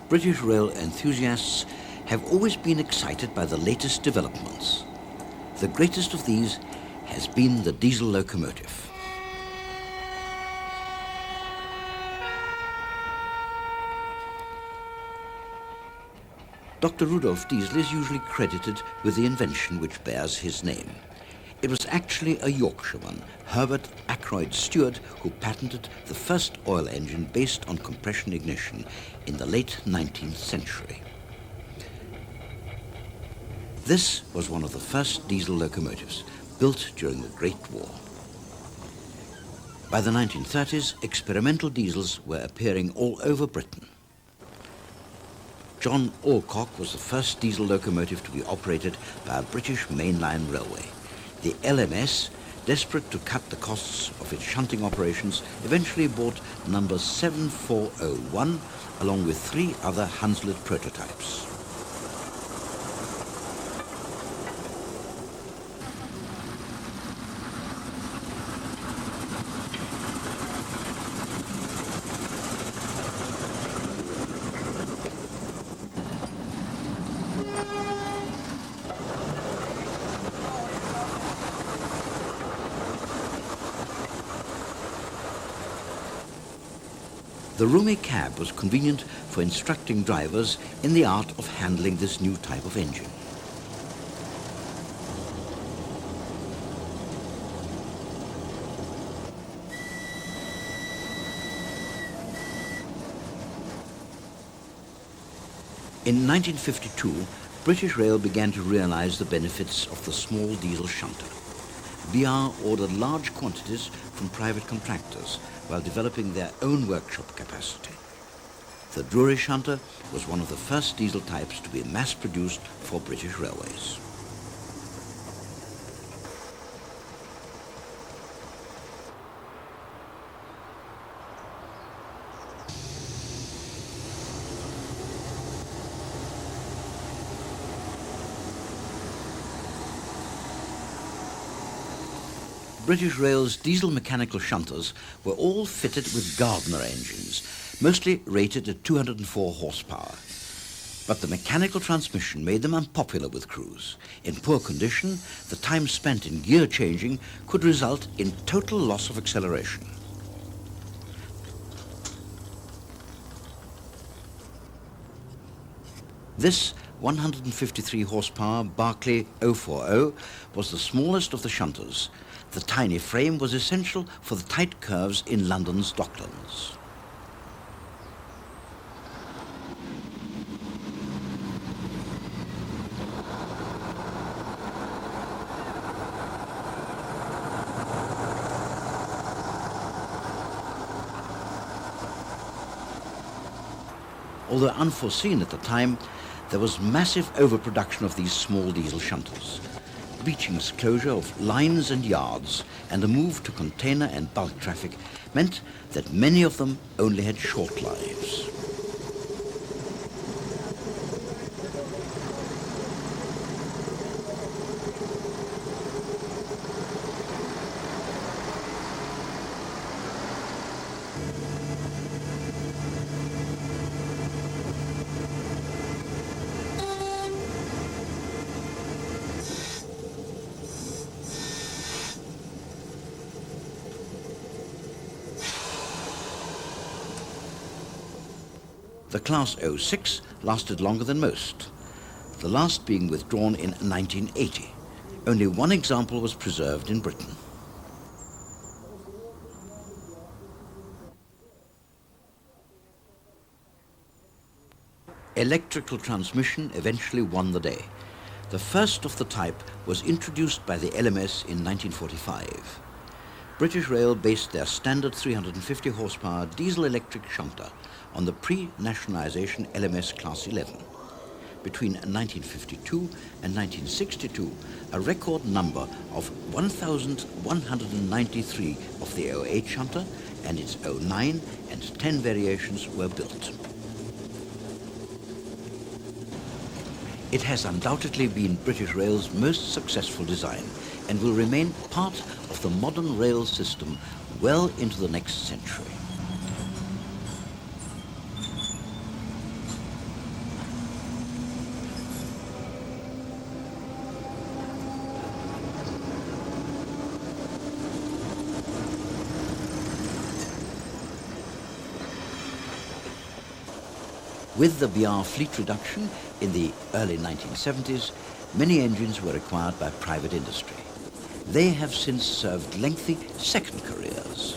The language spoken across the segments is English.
British rail enthusiasts have always been excited by the latest developments. The greatest of these has been the diesel locomotive. Dr. Rudolf Diesel is usually credited with the invention which bears his name. It was actually a Yorkshireman, Herbert Ackroyd Stewart, who patented the first oil engine based on compression ignition in the late 19th century. This was one of the first diesel locomotives built during the Great War. By the 1930s, experimental diesels were appearing all over Britain. John Alcock was the first diesel locomotive to be operated by a British mainline railway. The LMS, desperate to cut the costs of its shunting operations, eventually bought number 7401 along with 3 other Hunslet prototypes. The roomy cab was convenient for instructing drivers in the art of handling this new type of engine. In 1952, British Rail began to realize the benefits of the small diesel shunter. BR ordered large quantities from private contractors while developing their own workshop capacity. The Drury shunter was one of the first diesel types to be mass-produced for British Railways. British Rail's diesel mechanical shunters were all fitted with Gardner engines, mostly rated at 204 horsepower. But the mechanical transmission made them unpopular with crews. In poor condition, the time spent in gear changing could result in total loss of acceleration. This 153 horsepower Barclay 040 was the smallest of the shunters. The tiny frame was essential for the tight curves in London's docklands. Although unforeseen at the time, there was massive overproduction of these small diesel shunters. Beeching's closure of lines and yards and a move to container and bulk traffic meant that many of them only had short lives. The Class 06 lasted longer than most, the last being withdrawn in 1980. Only one example was preserved in Britain. Electrical transmission eventually won the day. The first of the type was introduced by the LMS in 1945. British Rail based their standard 350 horsepower diesel-electric shunter on the pre-nationalisation LMS Class 11. Between 1952 and 1962, a record number of 1,193 of the 08 shunter and its 09 and 10 variations were built. It has undoubtedly been British Rail's most successful design and will remain part of the modern rail system well into the next century. With the BR fleet reduction in the early 1970s, many engines were acquired by private industry. They have since served lengthy second careers.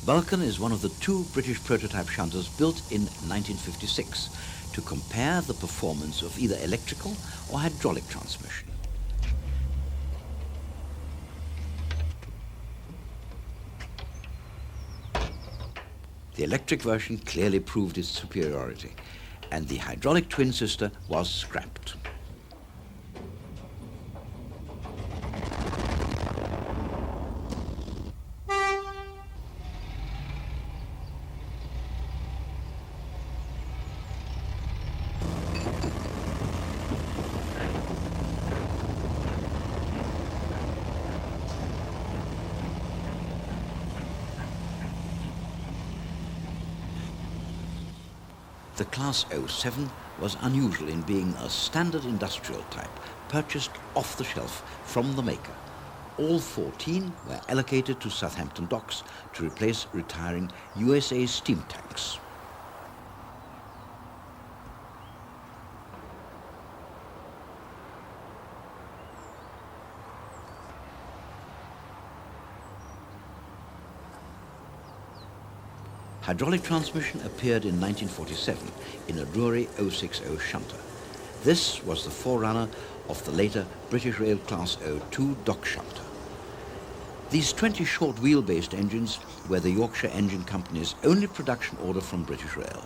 Vulcan is one of the two British prototype shunters built in 1956 to compare the performance of either electrical or hydraulic transmission. The electric version clearly proved its superiority, and the hydraulic twin sister was scrapped. The Class 07 was unusual in being a standard industrial type, purchased off the shelf from the maker. All 14 were allocated to Southampton docks to replace retiring USA steam tanks. Hydraulic transmission appeared in 1947 in a Drury 060 shunter. This was the forerunner of the later British Rail Class 02 dock shunter. These 20 short wheel-based engines were the Yorkshire Engine Company's only production order from British Rail.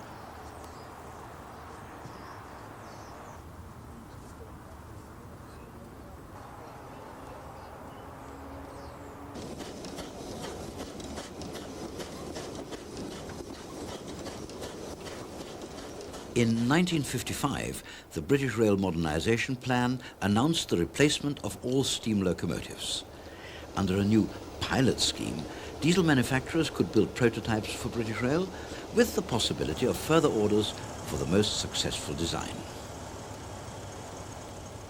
In 1955, the British Rail Modernisation Plan announced the replacement of all steam locomotives. Under a new pilot scheme, diesel manufacturers could build prototypes for British Rail with the possibility of further orders for the most successful design.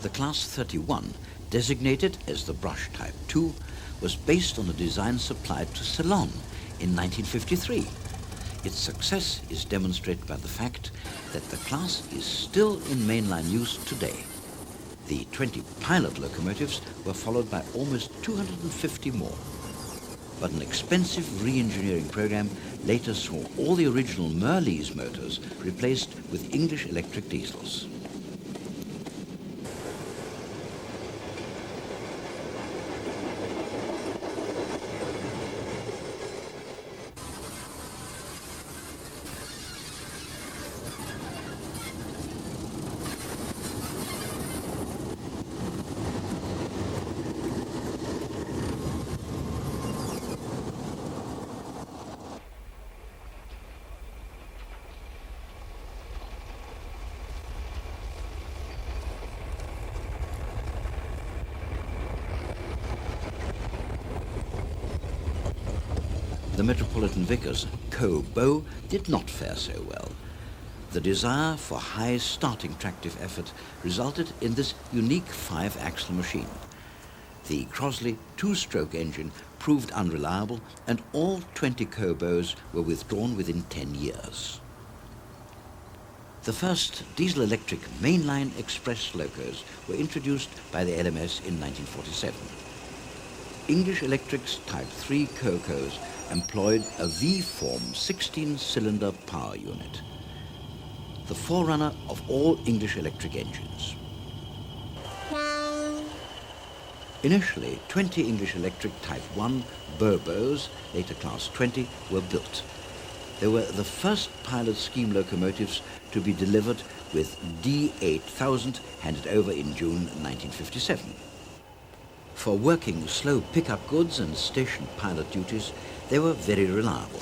The Class 31, designated as the Brush Type 2, was based on a design supplied to Ceylon in 1953. Its success is demonstrated by the fact that the class is still in mainline use today. The 20 pilot locomotives were followed by almost 250 more. But an expensive re-engineering program later saw all the original Merlys motors replaced with English electric diesels. The Metropolitan Vickers Co-Bow did not fare so well. The desire for high starting tractive effort resulted in this unique 5-axle machine. The Crosley 2-stroke engine proved unreliable, and all 20 Co-Bows were withdrawn within 10 years. The first diesel-electric mainline express locos were introduced by the LMS in 1947. English Electric's Type 3 Cocos employed a V-form 16-cylinder power unit, the forerunner of all English electric engines. Initially, 20 English Electric Type 1 Burbos, later Class 20, were built. They were the first pilot scheme locomotives to be delivered, with D8000 handed over in June 1957. For working slow pickup goods and station pilot duties, they were very reliable.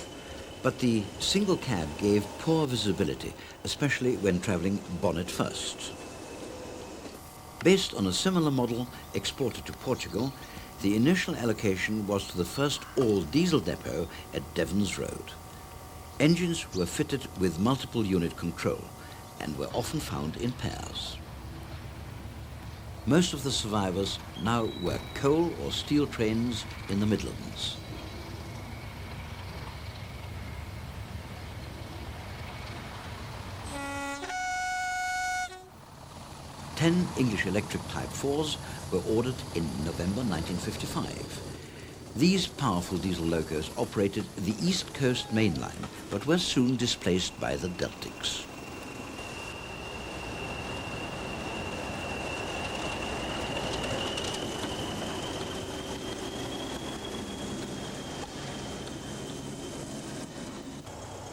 But the single cab gave poor visibility, especially when travelling bonnet first. Based on a similar model exported to Portugal, the initial allocation was to the first all-diesel depot at Devons Road. Engines were fitted with multiple unit control and were often found in pairs. Most of the survivors now work coal or steel trains in the Midlands. Ten English Electric Type 4s were ordered in November 1955. These powerful diesel locos operated the East Coast Main Line, but were soon displaced by the Deltics.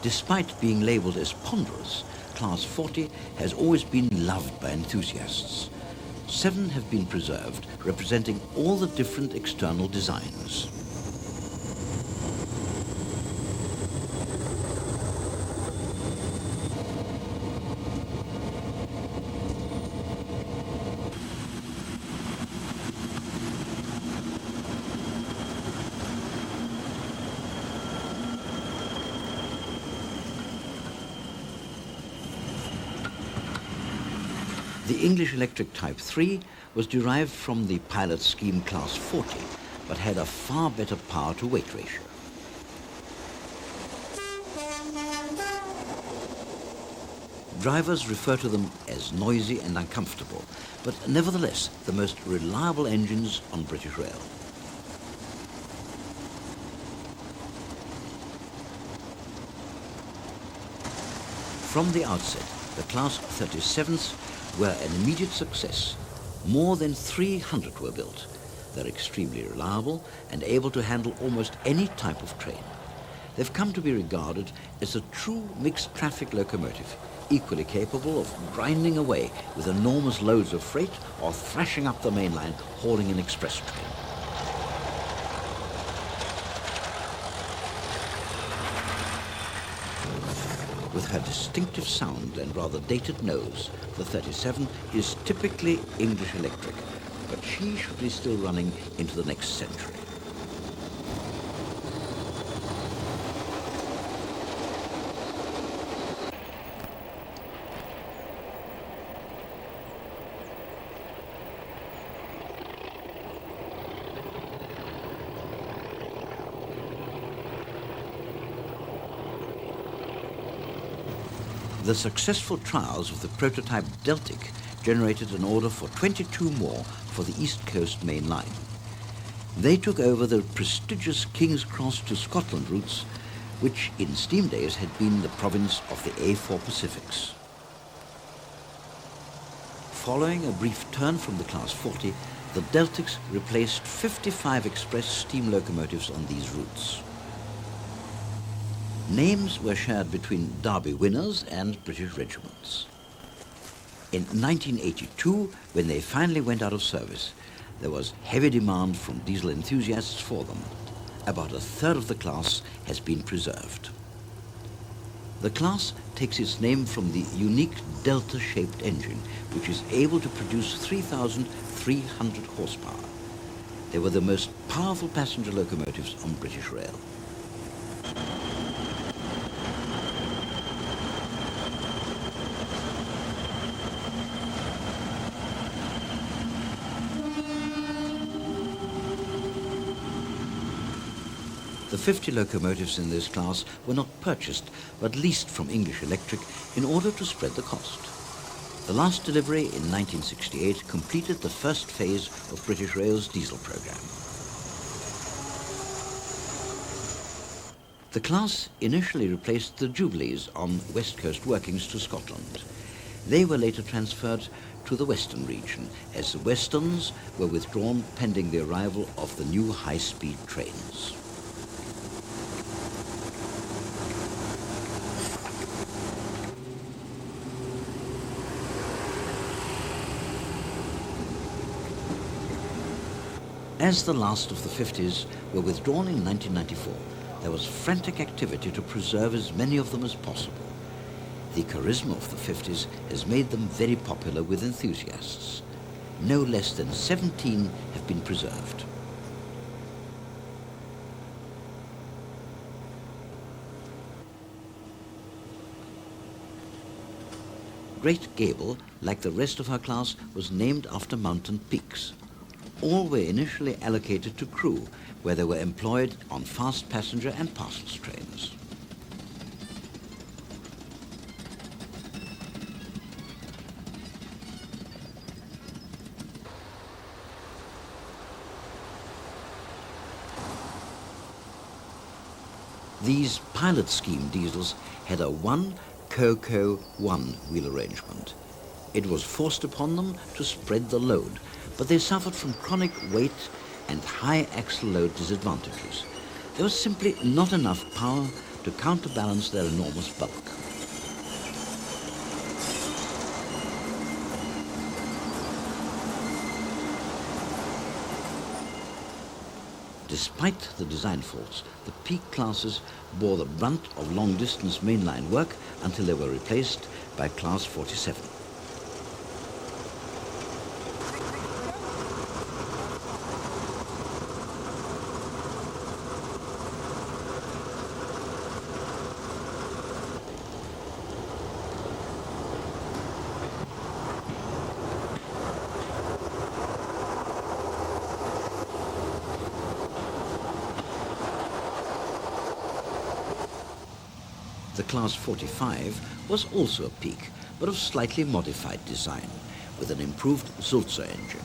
Despite being labelled as ponderous, Class 40 has always been loved by enthusiasts. 7 have been preserved, representing all the different external designs. The English Electric Type 3 was derived from the pilot scheme Class 40, but had a far better power-to-weight ratio. Drivers refer to them as noisy and uncomfortable, but nevertheless the most reliable engines on British Rail. From the outset, the Class 37s were an immediate success. More than 300 were built. They're extremely reliable and able to handle almost any type of train. They've come to be regarded as a true mixed traffic locomotive, equally capable of grinding away with enormous loads of freight or thrashing up the main line hauling an express train. With her distinctive sound and rather dated nose, the 37 is typically English Electric, but she should be still running into the next century. The successful trials of the prototype Deltic generated an order for 22 more for the East Coast Main Line. They took over the prestigious King's Cross to Scotland routes, which in steam days had been the province of the A4 Pacifics. Following a brief turn from the Class 40, the Deltics replaced 55 express steam locomotives on these routes. Names were shared between Derby winners and British regiments. In 1982, when they finally went out of service, there was heavy demand from diesel enthusiasts for them. About a third of the class has been preserved. The class takes its name from the unique delta-shaped engine, which is able to produce 3,300 horsepower. They were the most powerful passenger locomotives on British Rail. The 50 locomotives in this class were not purchased, but leased from English Electric in order to spread the cost. The last delivery in 1968 completed the first phase of British Rail's diesel programme. The class initially replaced the Jubilees on West Coast workings to Scotland. They were later transferred to the Western region, as the Westerns were withdrawn pending the arrival of the new high-speed trains. As the last of the 50s were withdrawn in 1994, there was frantic activity to preserve as many of them as possible. The charisma of the 50s has made them very popular with enthusiasts. No less than 17 have been preserved. Great Gable, like the rest of her class, was named after mountain peaks. All were initially allocated to crew, where they were employed on fast passenger and parcels trains. These pilot scheme diesels had a 1 Coco 1 wheel arrangement. It was forced upon them to spread the load, but they suffered from chronic weight and high axle load disadvantages. There was simply not enough power to counterbalance their enormous bulk. Despite the design faults, the peak classes bore the brunt of long-distance mainline work until they were replaced by Class 47. The Class 45 was also a peak, but of slightly modified design, with an improved Sulzer engine.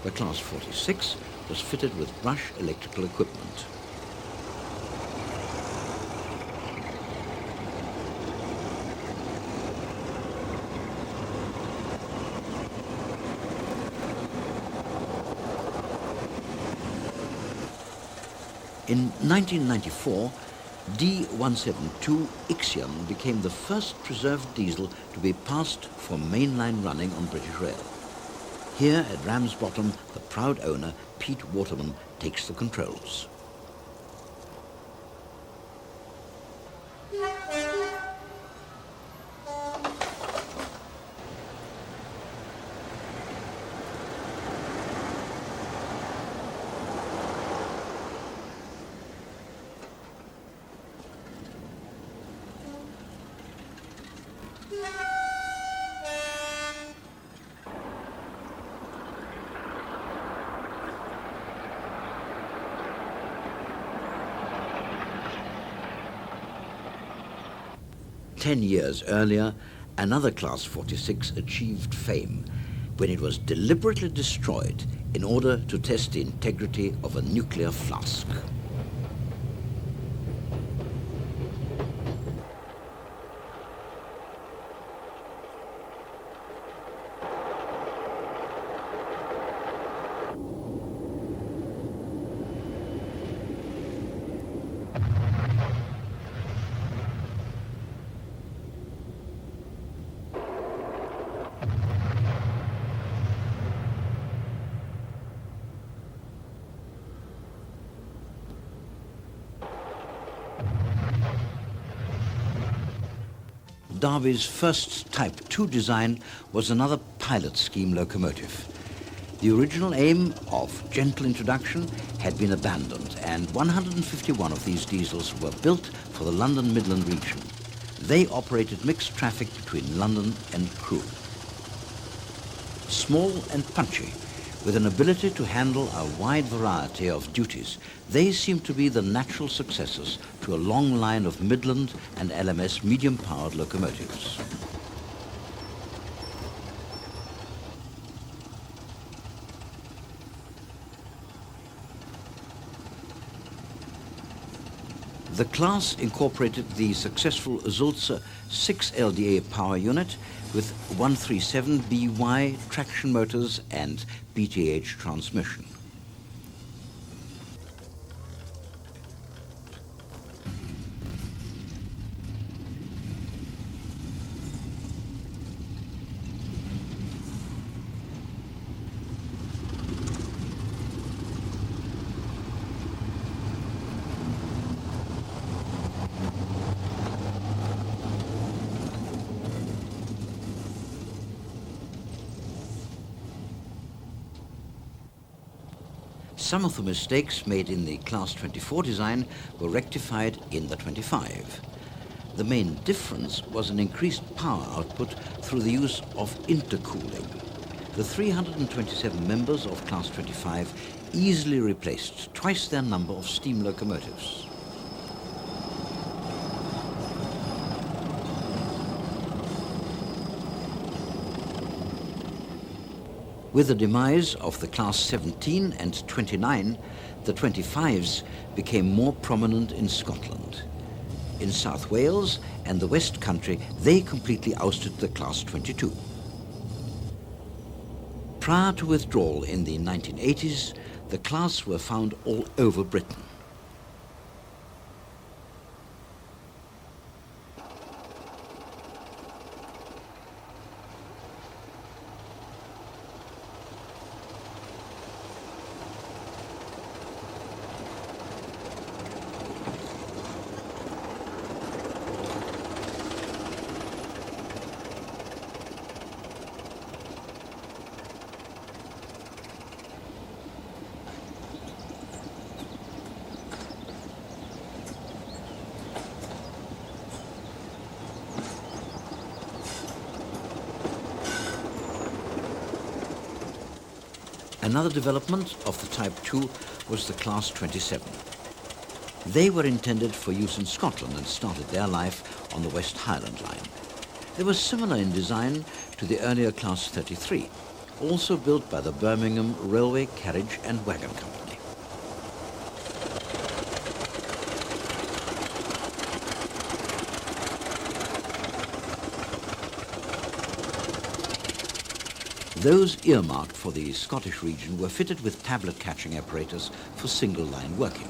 The Class 46 was fitted with brush electrical equipment. In 1994, D172 Ixion became the first preserved diesel to be passed for mainline running on British Rail. Here at Ramsbottom, the proud owner, Pete Waterman, takes the controls. Ten years earlier, Another Class 46 achieved fame when it was deliberately destroyed in order to test the integrity of a nuclear flask. Derby's first Type 2 design was another pilot scheme locomotive. The original aim of gentle introduction had been abandoned, and 151 of these diesels were built for the London Midland region. They operated mixed traffic between London and Crewe. Small and punchy, with an ability to handle a wide variety of duties, they seem to be the natural successors to a long line of Midland and LMS medium-powered locomotives. The class incorporated the successful Sulzer 6 LDA power unit with 137BY traction motors and BTH transmission. Some of the mistakes made in the Class 24 design were rectified in the 25. The main difference was an increased power output through the use of intercooling. The 327 members of Class 25 easily replaced twice their number of steam locomotives. With the demise of the Class 17 and 29, the 25s became more prominent in Scotland. In South Wales and the West Country, they completely ousted the Class 22. Prior to withdrawal in the 1980s, the class were found all over Britain. Another development of the Type 2 was the Class 27. They were intended for use in Scotland and started their life on the West Highland Line. They were similar in design to the earlier Class 33, also built by the Birmingham Railway Carriage and Wagon Company. Those earmarked for the Scottish region were fitted with tablet catching apparatus for single-line working.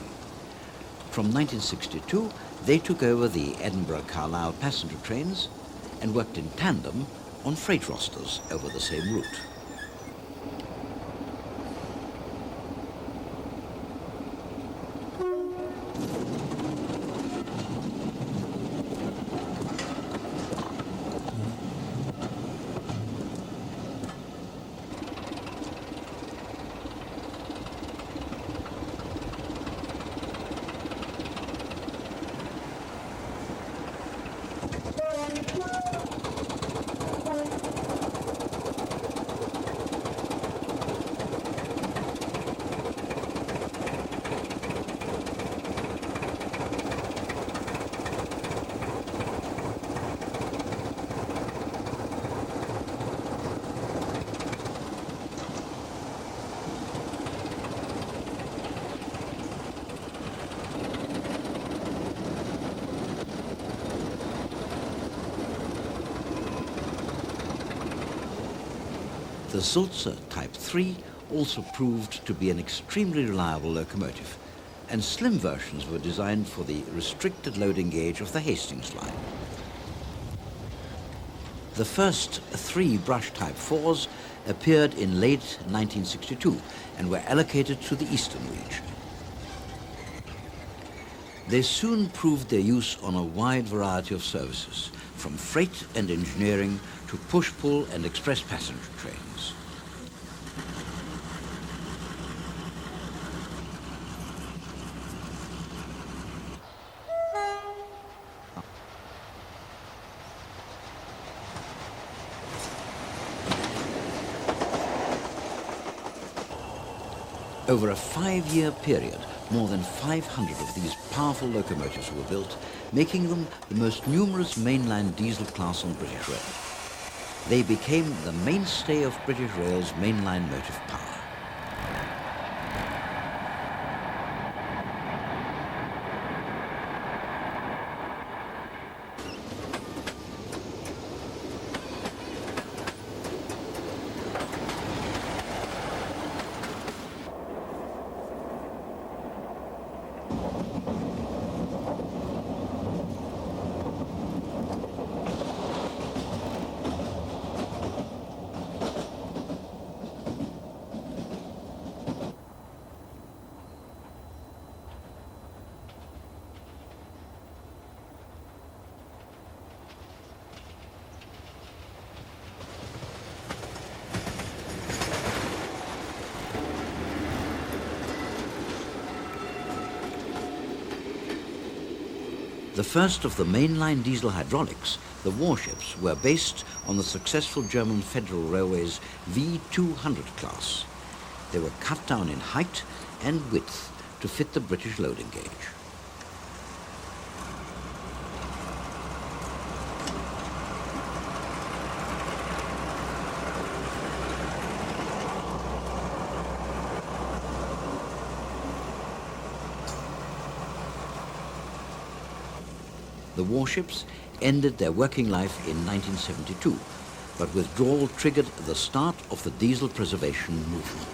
From 1962, they took over the Edinburgh-Carlisle passenger trains and worked in tandem on freight rosters over the same route. The Sulzer Type 3 also proved to be an extremely reliable locomotive, and slim versions were designed for the restricted loading gauge of the Hastings line. The first 3 brush Type 4s appeared in late 1962 and were allocated to the eastern region. They soon proved their use on a wide variety of services, from freight and engineering to push-pull and express passenger trains. Over a 5-year period, more than 500 of these powerful locomotives were built, making them the most numerous mainline diesel class on British Rail. They became the mainstay of British Rail's mainline motive power. The first of the mainline diesel hydraulics, the warships, were based on the successful German Federal Railway's V200 class. They were cut down in height and width to fit the British loading gauge. The warships ended their working life in 1972, but withdrawal triggered the start of the diesel preservation movement.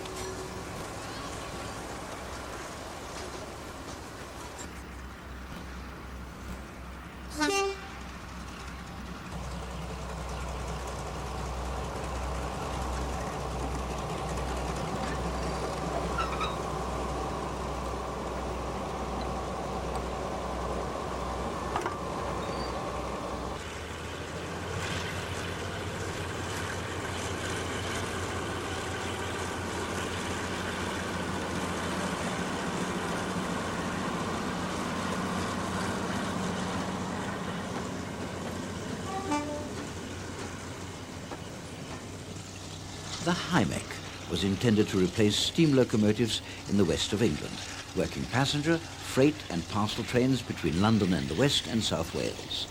The Hymek was intended to replace steam locomotives in the west of England, working passenger, freight and parcel trains between London and the West and South Wales.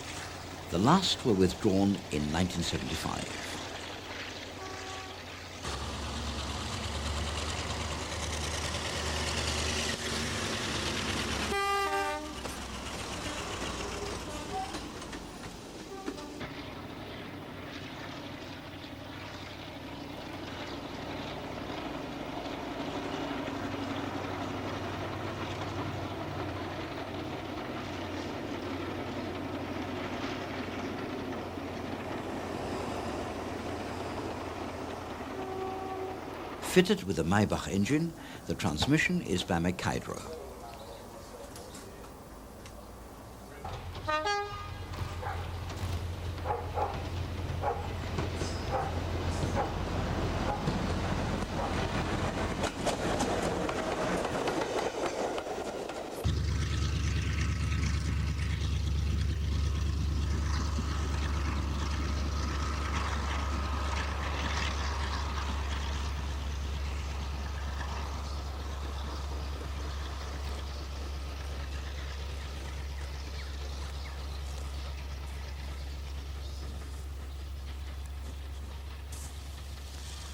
The last were withdrawn in 1975. Fitted with a Maybach engine, the transmission is by McHydro.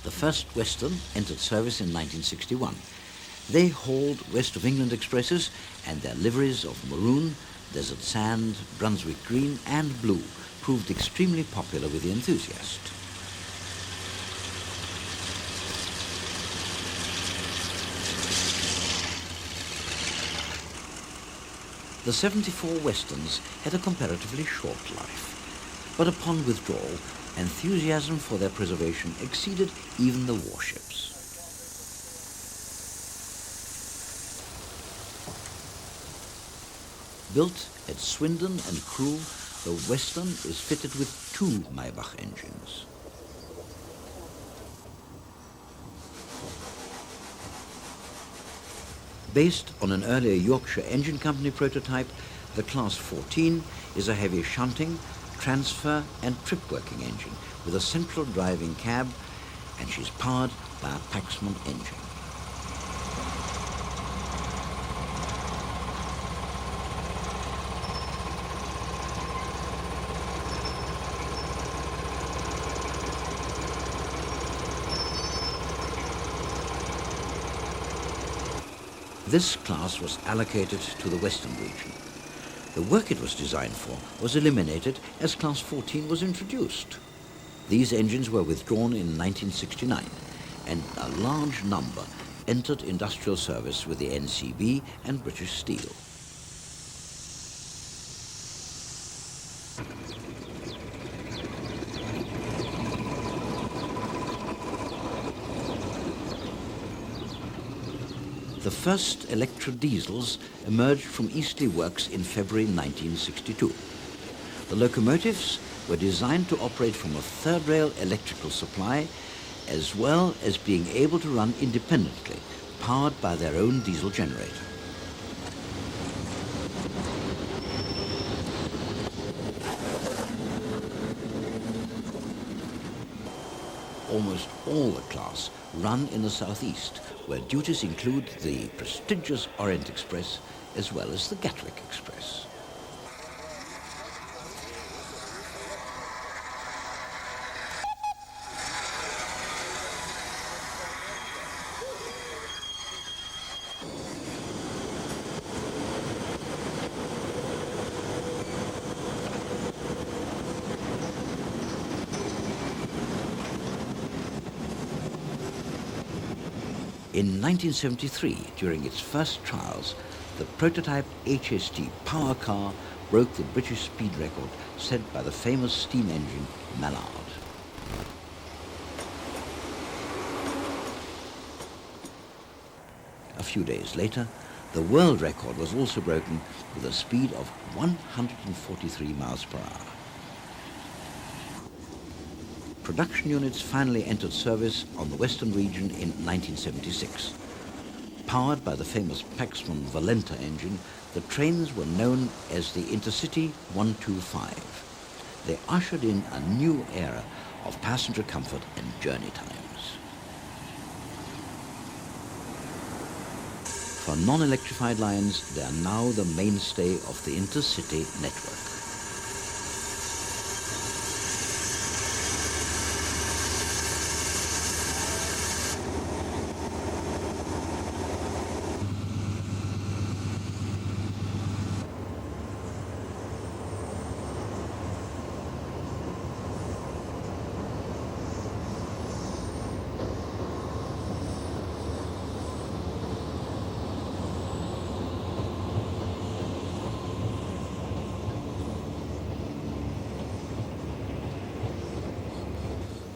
The first Western entered service in 1961. They hauled West of England expresses, and their liveries of maroon, desert sand, Brunswick green and blue proved extremely popular with the enthusiast. the 74 Westerns had a comparatively short life. But upon withdrawal, enthusiasm for their preservation exceeded even the warships. Built at Swindon and Crewe, the Western is fitted with 2 Maybach engines. Based on an earlier Yorkshire Engine Company prototype, the Class 14 is a heavy shunting, transfer and trip-working engine with a central driving cab, and she's powered by a Paxman engine. This class was allocated to the Western region. The work it was designed for was eliminated as Class 14 was introduced. These engines were withdrawn in 1969, and a large number entered industrial service with the NCB and British Steel. The first electro-diesels emerged from Eastleigh Works in February 1962. The locomotives were designed to operate from a third-rail electrical supply, as well as being able to run independently, powered by their own diesel generator. Almost all the class run in the southeast, where duties include the prestigious Orient Express as well as the Gatwick Express. In 1973, during its first trials, the prototype HST power car broke the British speed record set by the famous steam engine Mallard. A few days later, the world record was also broken with a speed of 143 miles per hour. Production units finally entered service on the Western region in 1976. Powered by the famous Paxman Valenta engine, the trains were known as the Intercity 125. They ushered in a new era of passenger comfort and journey times. For non-electrified lines, they are now the mainstay of the Intercity network.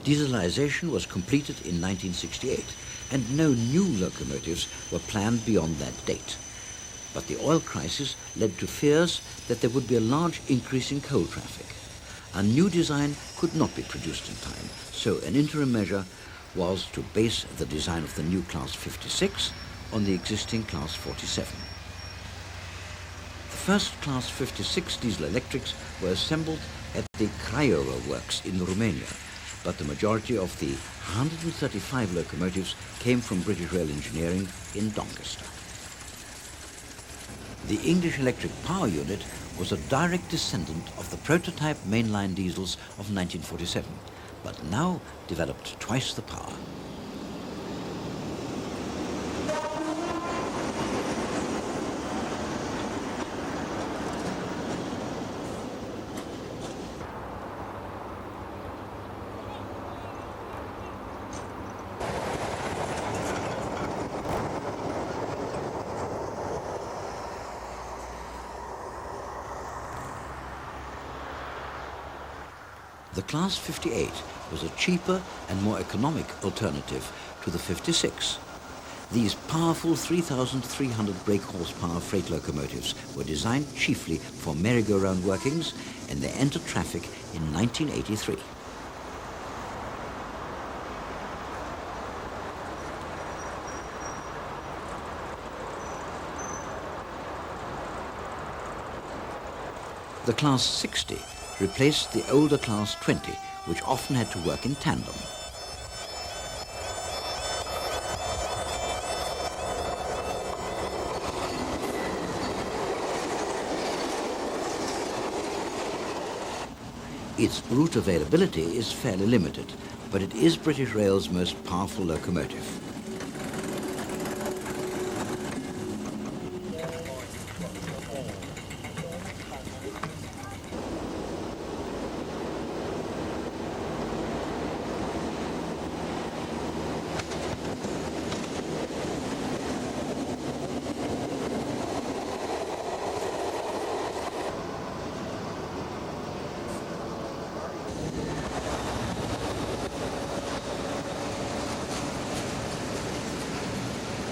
Dieselization was completed in 1968, and no new locomotives were planned beyond that date. But the oil crisis led to fears that there would be a large increase in coal traffic. A new design could not be produced in time, so an interim measure was to base the design of the new Class 56 on the existing Class 47. The first Class 56 diesel electrics were assembled at the Craiova works in Romania, but the majority of the 135 locomotives came from British Rail Engineering in Doncaster. The English Electric Power Unit was a direct descendant of the prototype mainline diesels of 1947, but now developed twice the power. The Class 58 was a cheaper and more economic alternative to the 56. These powerful 3,300 brake horsepower freight locomotives were designed chiefly for merry-go-round workings, and they entered traffic in 1983. The Class 60 replaced the older Class 20, which often had to work in tandem. Its route availability is fairly limited, but it is British Rail's most powerful locomotive.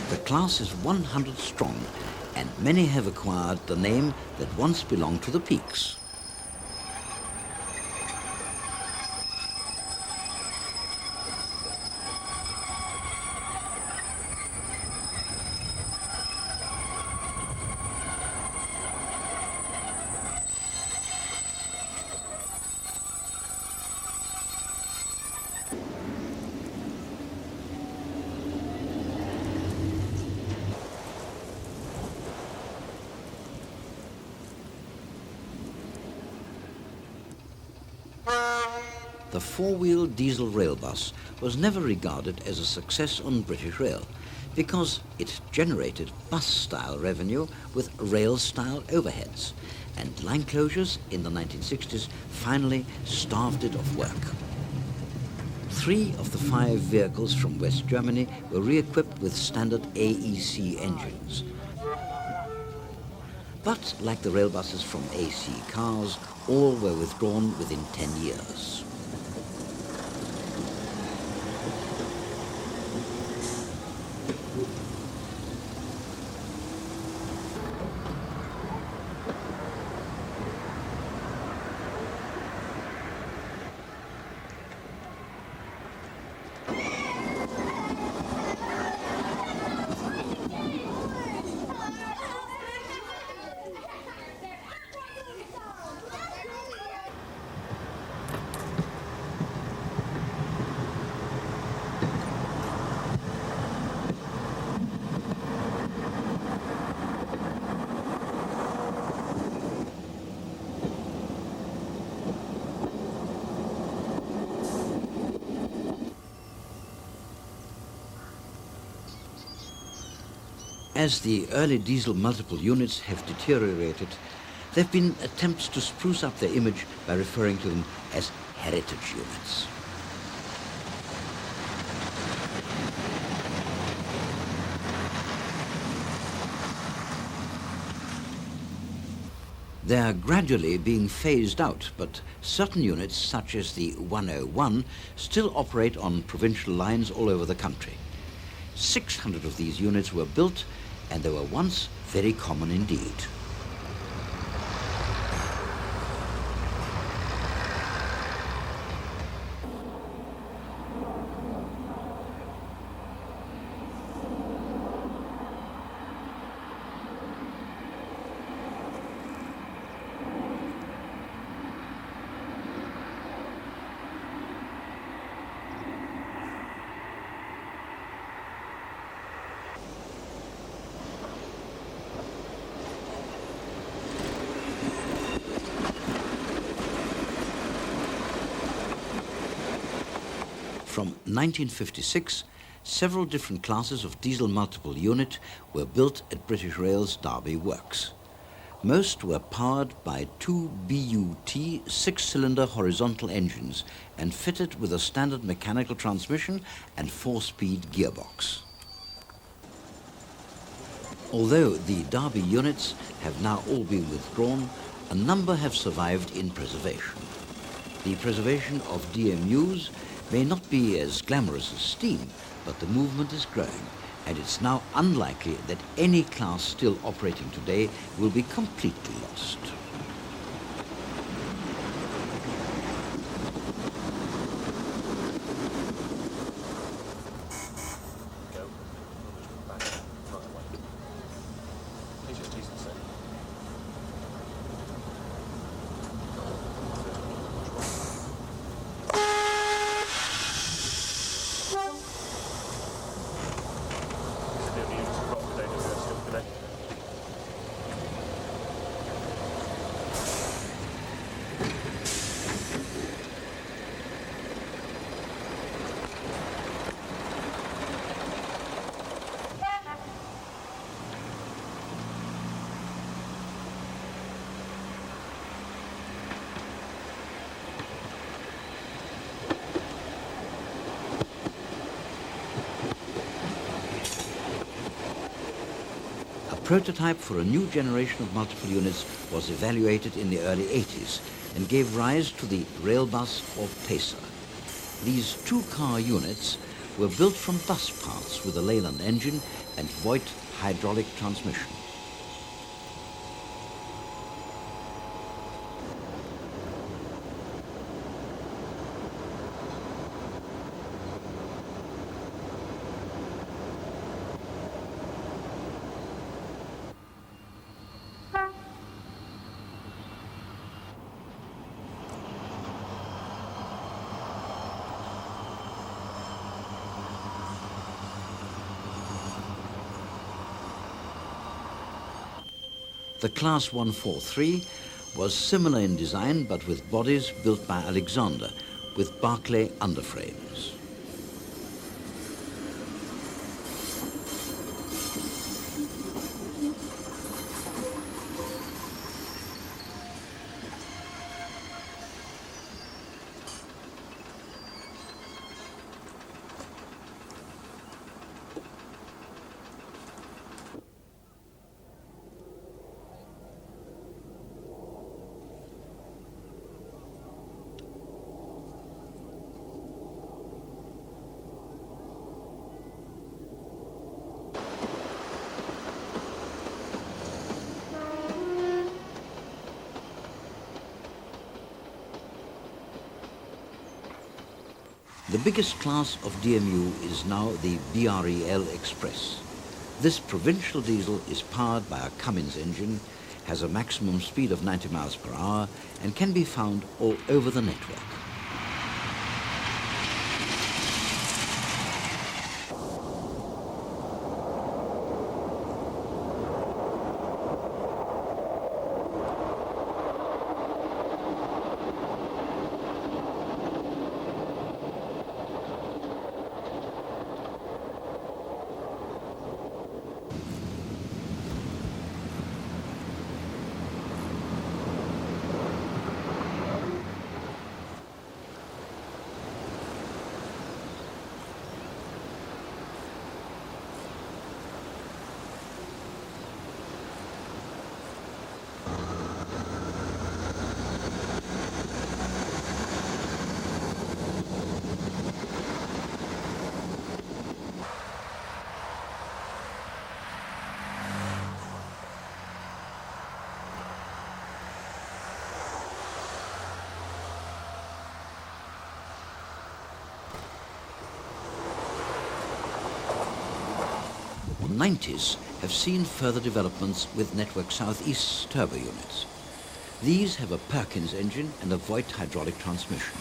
The class is 100 strong, and many have acquired the name that once belonged to the peaks. The four-wheel diesel rail bus was never regarded as a success on British Rail because it generated bus-style revenue with rail-style overheads, and line closures in the 1960s finally starved it of work. 3 of the 5 vehicles from West Germany were re-equipped with standard AEC engines. But, like the rail buses from AC cars, all were withdrawn within 10 years. As the early diesel multiple units have deteriorated, there have been attempts to spruce up their image by referring to them as heritage units. They are gradually being phased out, but certain units, such as the 101, still operate on provincial lines all over the country. 600 of these units were built, and they were once very common indeed. From 1956, several different classes of diesel multiple unit were built at British Rail's Derby works. Most were powered by 2 BUT 6-cylinder horizontal engines and fitted with a standard mechanical transmission and 4-speed gearbox. Although the Derby units have now all been withdrawn, a number have survived in preservation. The preservation of DMUs may not be as glamorous as steam, but the movement is growing, and it's now unlikely that any class still operating today will be completely lost. A prototype for a new generation of multiple units was evaluated in the early 80s and gave rise to the rail bus or pacer. These two-car units were built from bus parts with a Leyland engine and Voigt hydraulic transmission. The Class 143 was similar in design, but with bodies built by Alexander, with Barclay underframes. The biggest class of DMU is now the BREL Express. This provincial diesel is powered by a Cummins engine, has a maximum speed of 90 miles per hour, and can be found all over the network. The 90s have seen further developments with Network Southeast's turbo units. These have a Perkins engine and a Voigt hydraulic transmission.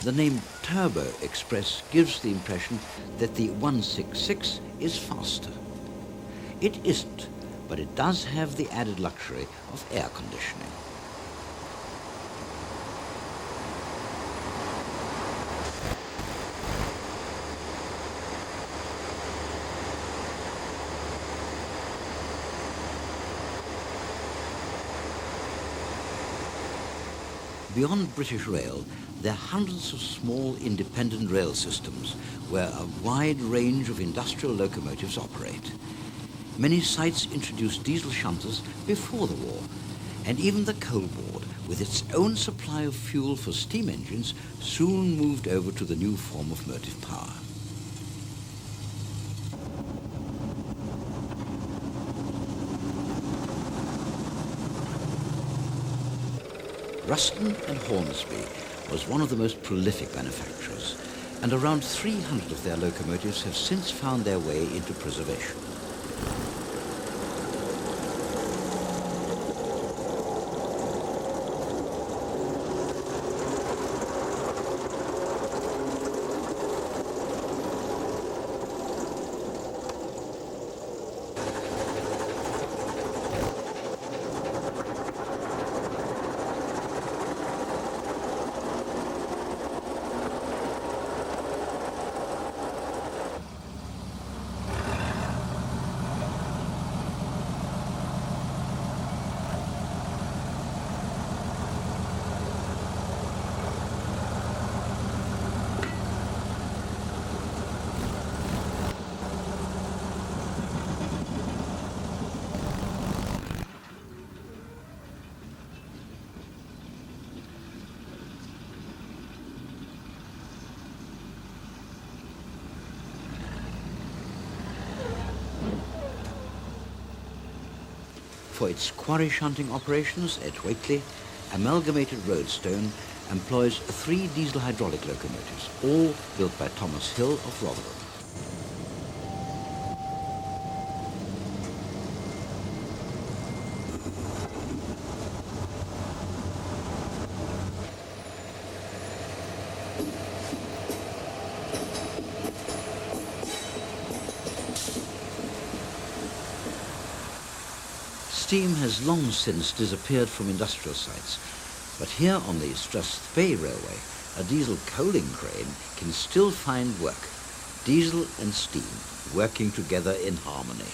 The name Turbo Express gives the impression that the 166 is faster. It isn't, but it does have the added luxury of air conditioning. Beyond British Rail, there are hundreds of small independent rail systems where a wide range of industrial locomotives operate. Many sites introduced diesel shunters before the war, and even the coal board, with its own supply of fuel for steam engines, soon moved over to the new form of motive power. Ruston and Hornsby was one of the most prolific manufacturers, and around 300 of their locomotives have since found their way into preservation. For its quarry shunting operations at Whately, Amalgamated Roadstone employs 3 diesel hydraulic locomotives, all built by Thomas Hill of Rotherham. Steam has long since disappeared from industrial sites, but here on the Strathspey Bay Railway, a diesel coaling crane can still find work. Diesel and steam working together in harmony.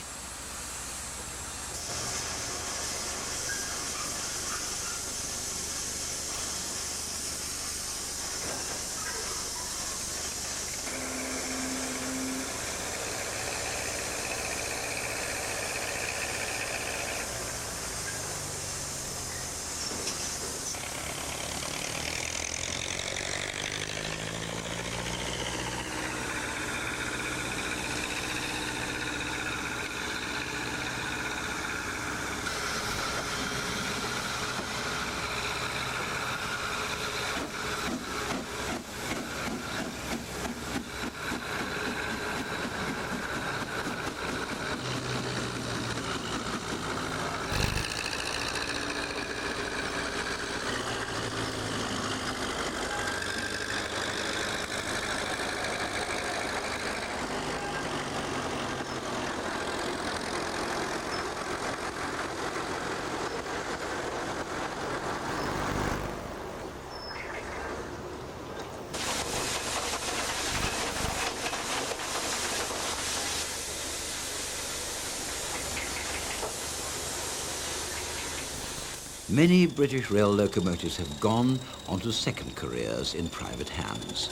Many British rail locomotives have gone on to second careers in private hands.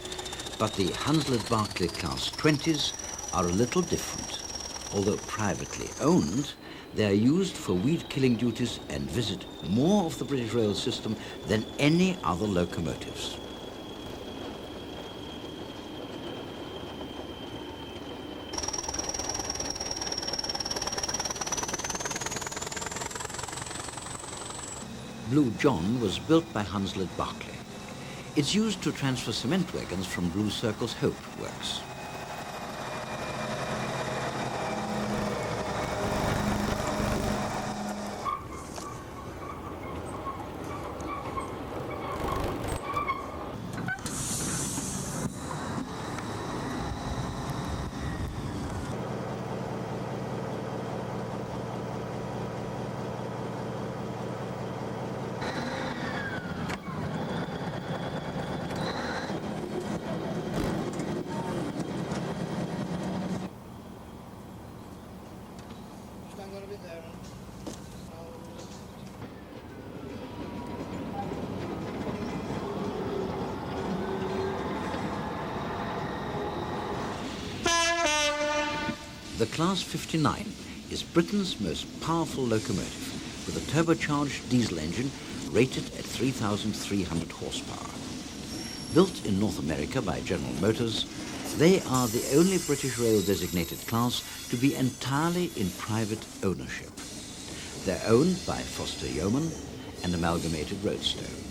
But the Hunslet-Barclay Class 20s are a little different. Although privately owned, they are used for weed-killing duties and visit more of the British rail system than any other locomotives. Blue John was built by Hunslet-Barclay. It's used to transfer cement wagons from Blue Circle's Hope works. The Class 59 is Britain's most powerful locomotive with a turbocharged diesel engine rated at 3,300 horsepower. Built in North America by General Motors, they are the only British Rail designated class to be entirely in private ownership. They're owned by Foster Yeoman and Amalgamated Roadstone.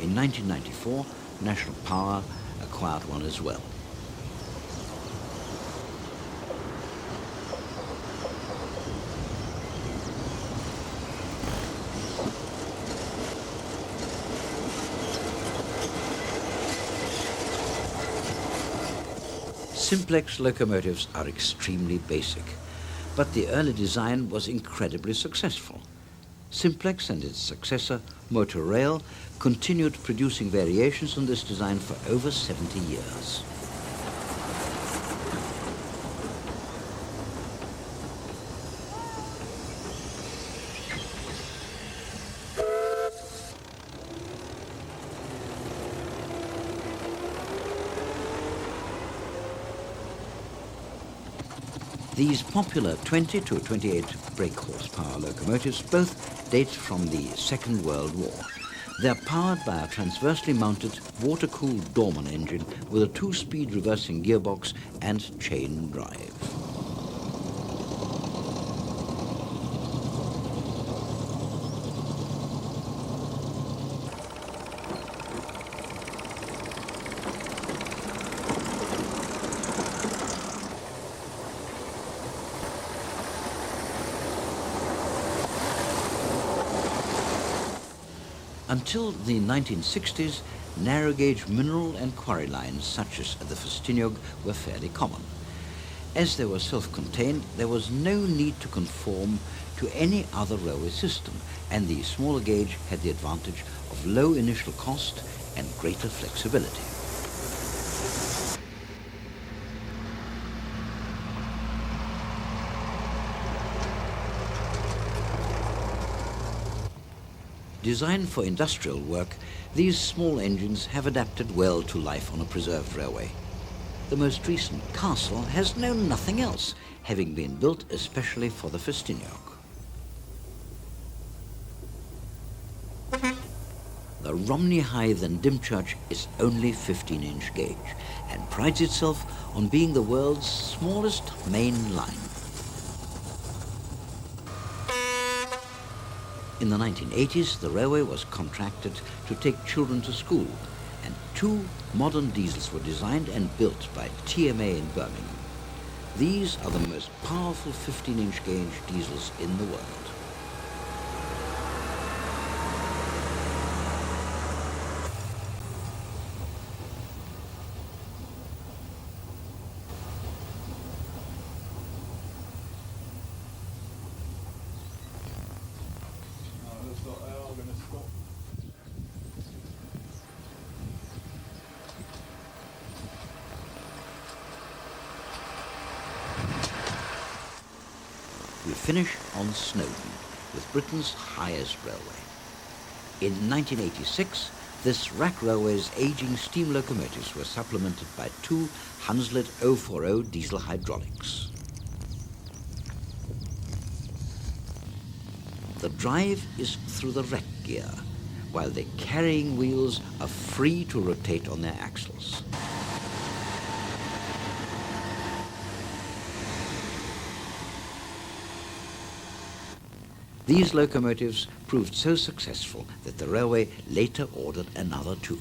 In 1994, National Power acquired one as well. Simplex locomotives are extremely basic, but the early design was incredibly successful. Simplex and its successor, Motor Rail, continued producing variations on this design for over 70 years. These popular 20 to 28 brake horsepower locomotives both date from the Second World War. They're powered by a transversely mounted water-cooled Dorman engine with a 2-speed reversing gearbox and chain drive. Until the 1960s, narrow-gauge mineral and quarry lines such as the Festiniog were fairly common. As they were self-contained, there was no need to conform to any other railway system, and the smaller gauge had the advantage of low initial cost and greater flexibility. Designed for industrial work, these small engines have adapted well to life on a preserved railway. The most recent castle has known nothing else, having been built especially for the Festiniog. The Romney Hythe and Dymchurch is only 15-inch gauge and prides itself on being the world's smallest main line. In the 1980s, the railway was contracted to take children to school, and 2 modern diesels were designed and built by TMA in Birmingham. These are the most powerful 15-inch gauge diesels in the world. We finish on Snowdon, with Britain's highest railway. In 1986, this rack railway's aging steam locomotives were supplemented by 2 Hunslet 040 diesel hydraulics. The drive is through the rack gear, while the carrying wheels are free to rotate on their axles. These locomotives proved so successful that the railway later ordered another 2.